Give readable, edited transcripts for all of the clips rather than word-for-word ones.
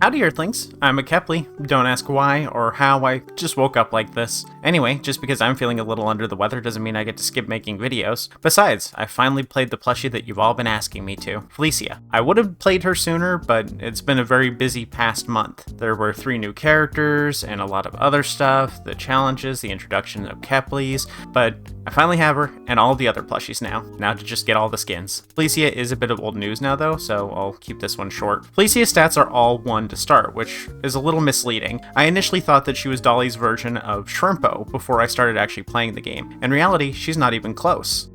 Howdy Earthlings, I'm a Kepley. Don't ask why or how, I just woke up like this. Anyway, just because I'm feeling a little under the weather doesn't mean I get to skip making videos. Besides, I finally played the plushie that you've all been asking me to, Fleecia. I would have played her sooner, but it's been a very busy past month. There were 3 new characters and a lot of other stuff, the challenges, the introduction of Kepleys, but I finally have her and all the other plushies now to just get all the skins. Fleecia is a bit of old news now though, so I'll keep this one short. Flecia's stats are all 1 to start, which is a little misleading. I initially thought that she was Dolly's version of Shrimpo before I started actually playing the game. In reality, she's not even close.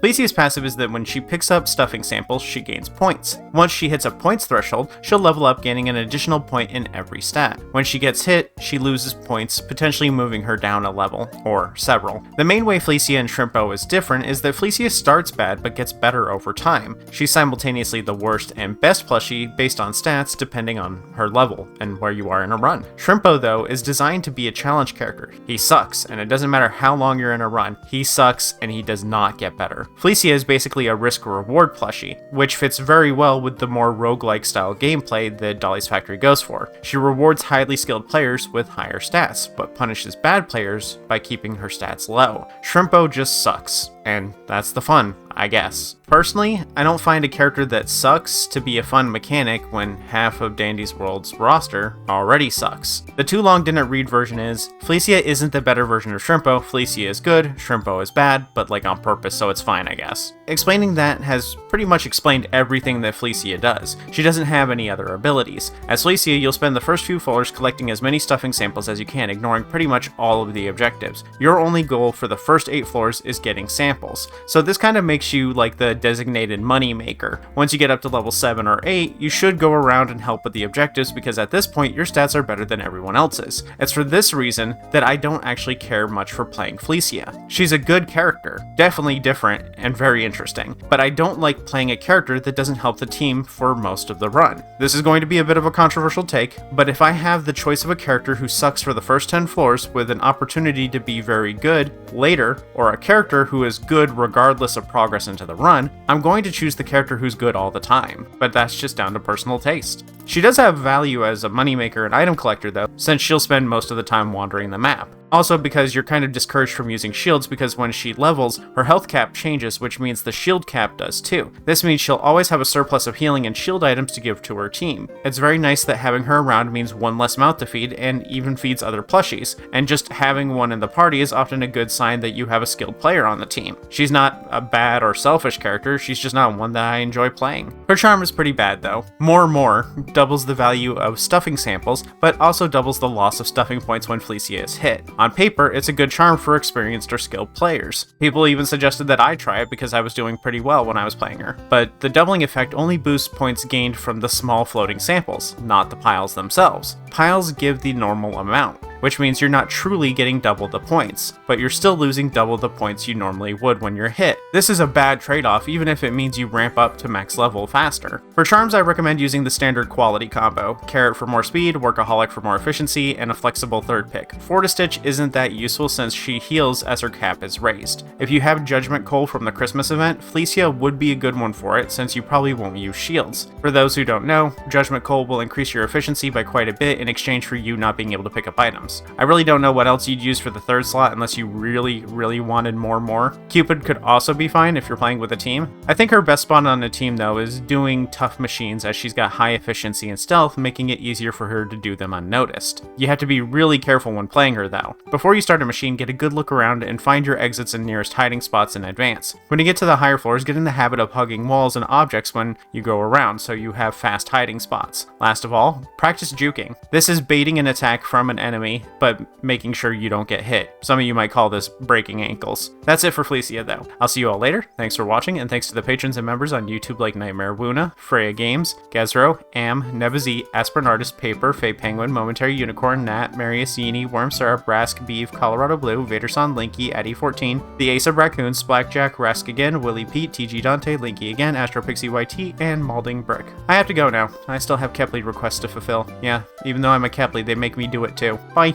Fleecia's passive is that when she picks up stuffing samples, she gains points. Once she hits a points threshold, she'll level up, gaining an additional point in every stat. When she gets hit, she loses points, potentially moving her down a level, or several. The main way Fleecia and Shrimpo is different is that Fleecia starts bad but gets better over time. She's simultaneously the worst and best plushie based on stats depending on her level and where you are in a run. Shrimpo, though, is designed to be a challenge character. He sucks, and it doesn't matter how long you're in a run, he sucks and he does not get better. Fleecia is basically a risk-reward plushie, which fits very well with the more roguelike style gameplay that Dolly's Factory goes for. She rewards highly skilled players with higher stats, but punishes bad players by keeping her stats low. Shrimpo just sucks, and that's the fun, I guess. Personally, I don't find a character that sucks to be a fun mechanic when half of Dandy's World's roster already sucks. The too long didn't read version is, Fleecia isn't the better version of Shrimpo, Fleecia is good, Shrimpo is bad, but like on purpose, so it's fine, I guess. Explaining that has pretty much explained everything that Fleecia does. She doesn't have any other abilities. As Fleecia, you'll spend the first few floors collecting as many stuffing samples as you can, ignoring pretty much all of the objectives. Your only goal for the first 8 floors is getting samples. So this kind of makes you like the designated money maker. Once you get up to level 7 or 8, you should go around and help with the objectives because at this point your stats are better than everyone else's. It's for this reason that I don't actually care much for playing Fleecia. She's a good character, definitely different and very interesting, but I don't like playing a character that doesn't help the team for most of the run. This is going to be a bit of a controversial take, but if I have the choice of a character who sucks for the first 10 floors with an opportunity to be very good later, or a character who is good regardless of progress into the run, I'm going to choose the character who's good all the time, but that's just down to personal taste. She does have value as a moneymaker and item collector though, since she'll spend most of the time wandering the map. Also because you're kind of discouraged from using shields because when she levels, her health cap changes, which means the shield cap does too. This means she'll always have a surplus of healing and shield items to give to her team. It's very nice that having her around means one less mouth to feed and even feeds other plushies, and just having one in the party is often a good sign that you have a skilled player on the team. She's not a bad or selfish character, she's just not one that I enjoy playing. Her charm is pretty bad though. More doubles the value of stuffing samples, but also doubles the loss of stuffing points when Fleecia is hit. On paper, it's a good charm for experienced or skilled players. People even suggested that I try it because I was doing pretty well when I was playing her. But the doubling effect only boosts points gained from the small floating samples, not the piles themselves. Piles give the normal amount, which means you're not truly getting double the points, but you're still losing double the points you normally would when you're hit. This is a bad trade-off even if it means you ramp up to max level faster. For charms, I recommend using the standard quality combo: Carrot for more speed, Workaholic for more efficiency, and a flexible third pick. Fortistitch isn't that useful since she heals as her cap is raised. If you have Judgment Coal from the Christmas event, Fleecia would be a good one for it since you probably won't use shields. For those who don't know, Judgment Coal will increase your efficiency by quite a bit in exchange for you not being able to pick up items. I really don't know what else you'd use for the third slot unless you really wanted more. Cupid could also be fine if you're playing with a team. I think her best spot on a team though is doing tough machines as she's got high efficiency and stealth, making it easier for her to do them unnoticed. You have to be really careful when playing her though. Before you start a machine, get a good look around and find your exits and nearest hiding spots in advance. When you get to the higher floors, get in the habit of hugging walls and objects when you go around so you have fast hiding spots. Last of all, practice juking. This is baiting an attack from an enemy, but making sure you don't get hit. Some of you might call this breaking ankles. That's it for Fleecia though. I'll see you all later. Thanks for watching, and thanks to the patrons and members on YouTube like Nightmare Wuna, Freya Games, Gezro, Am, Nevazi, Aspirin Artist, Paper, Fey Penguin, Momentary Unicorn, Nat, Marius Yini, Worm Syrup, Rask, Beef, Colorado Blue, Vaderson, Linky, Eddie14, The Ace of Raccoons, Blackjack, Rask again, Willie Pete, TG Dante, Linky again, Astro Pixie YT, and Malding Brick. I have to go now. I still have Kepley requests to fulfill. Yeah, even though I'm a Kepley, they make me do it too. Bye!